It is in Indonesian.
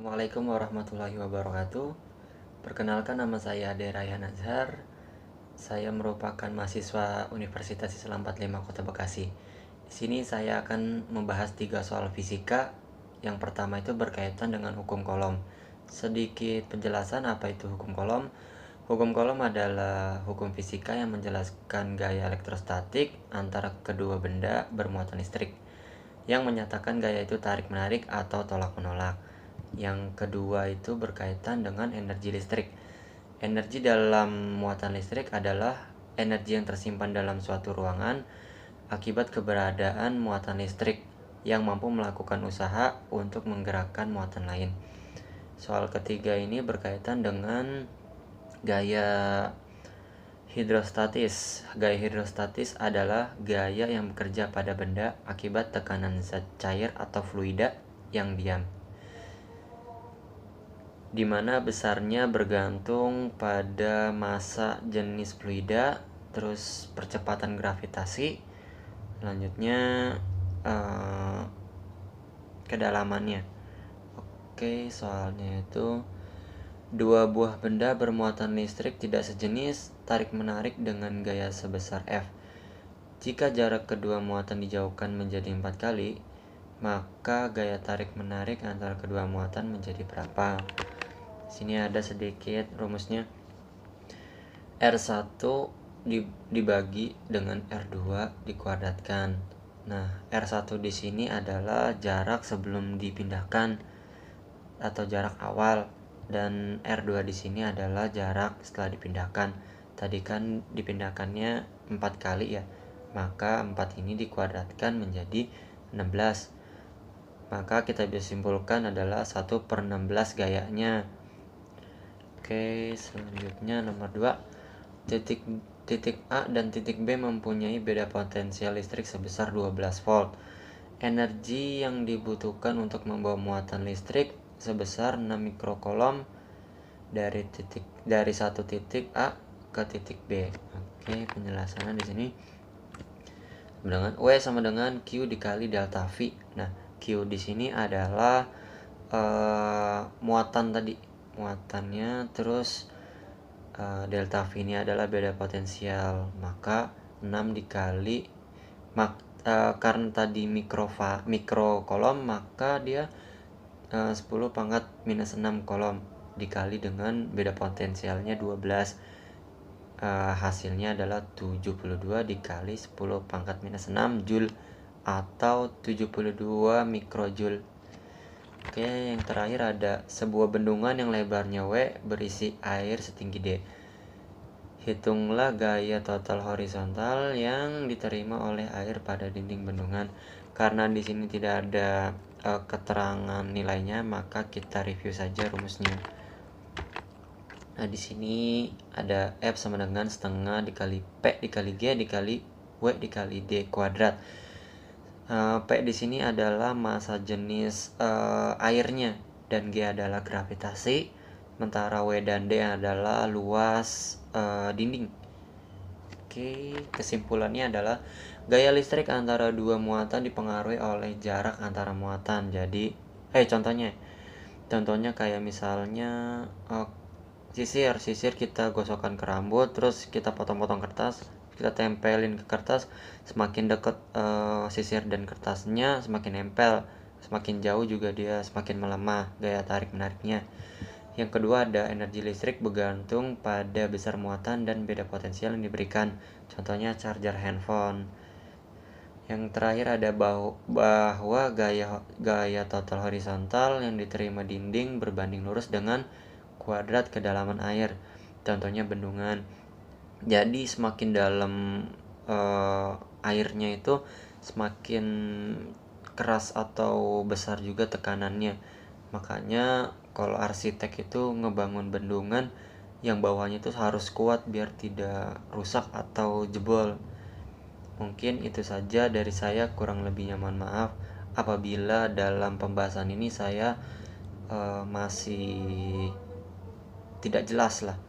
Assalamualaikum warahmatullahi wabarakatuh. Perkenalkan, nama saya Ade Rayhan Azhar. Saya merupakan mahasiswa Universitas Islam 45 Kota Bekasi. Di sini saya akan membahas 3 soal fisika. Yang pertama itu berkaitan dengan hukum Coulomb. Sedikit penjelasan apa itu hukum Coulomb. Hukum Coulomb adalah hukum fisika yang menjelaskan gaya elektrostatik antara kedua benda bermuatan listrik, yang menyatakan gaya itu tarik-menarik atau tolak-menolak. Yang kedua itu berkaitan dengan energi listrik. Energi dalam muatan listrik adalah energi yang tersimpan dalam suatu ruangan akibat keberadaan muatan listrik yang mampu melakukan usaha untuk menggerakkan muatan lain. Soal ketiga ini berkaitan dengan gaya hidrostatis. Gaya hidrostatis adalah gaya yang bekerja pada benda akibat tekanan zat cair atau fluida yang diam, di mana besarnya bergantung pada massa jenis fluida, terus percepatan gravitasi, selanjutnya kedalamannya. Oke, soalnya itu dua buah benda bermuatan listrik tidak sejenis tarik-menarik dengan gaya sebesar F. Jika jarak kedua muatan dijauhkan menjadi 4 kali, maka gaya tarik-menarik antara kedua muatan menjadi berapa? Sini ada sedikit rumusnya. R1 dibagi dengan R2 dikuadratkan. Nah, R1 di sini adalah jarak sebelum dipindahkan atau jarak awal, dan R2 di sini adalah jarak setelah dipindahkan. Tadi kan dipindahkannya 4 kali ya. Maka 4 ini dikuadratkan menjadi 16. Maka kita bisa simpulkan adalah 1/16 gayanya. Oke, selanjutnya nomor 2. Titik A dan titik B mempunyai beda potensial listrik sebesar 12 volt. Energi yang dibutuhkan untuk membawa muatan listrik sebesar 6 mikrocoulomb dari satu titik A ke titik B. Oke, penjelasannya di sini dengan W sama dengan Q dikali delta V. Nah, Q di sini adalah muatannya, terus delta V ini adalah beda potensial. Maka 6 dikali karena tadi mikrocoulomb, maka dia 10 pangkat minus 6 coulomb dikali dengan beda potensialnya 12. Hasilnya adalah 72 dikali 10 pangkat minus 6 joule atau 72 mikrojoule. Oke, yang terakhir ada sebuah bendungan yang lebarnya W berisi air setinggi D. Hitunglah gaya total horizontal yang diterima oleh air pada dinding bendungan. Karena di sini tidak ada keterangan nilainya, maka kita review saja rumusnya. Nah, di sini ada F sama dengan setengah dikali P dikali G dikali W dikali D kuadrat. P di sini adalah massa jenis airnya, dan G adalah gravitasi, sementara W dan D adalah luas dinding. Oke, kesimpulannya adalah gaya listrik antara dua muatan dipengaruhi oleh jarak antara muatan. Jadi, contohnya kayak misalnya sisir kita gosokkan ke rambut, terus kita potong-potong kertas, kita tempelin ke kertas. Semakin dekat sisir dan kertasnya, semakin nempel. Semakin jauh juga dia semakin melemah gaya tarik menariknya. Yang kedua ada energi listrik bergantung pada besar muatan dan beda potensial yang diberikan. Contohnya charger handphone. Yang terakhir ada bahwa gaya total horizontal yang diterima dinding berbanding lurus dengan kuadrat kedalaman air. Contohnya bendungan. Jadi semakin dalam airnya itu semakin keras atau besar juga tekanannya. Makanya kalau arsitek itu ngebangun bendungan, yang bawahnya itu harus kuat biar tidak rusak atau jebol. Mungkin itu saja dari saya, kurang lebihnya mohon maaf apabila dalam pembahasan ini saya masih tidak jelas lah.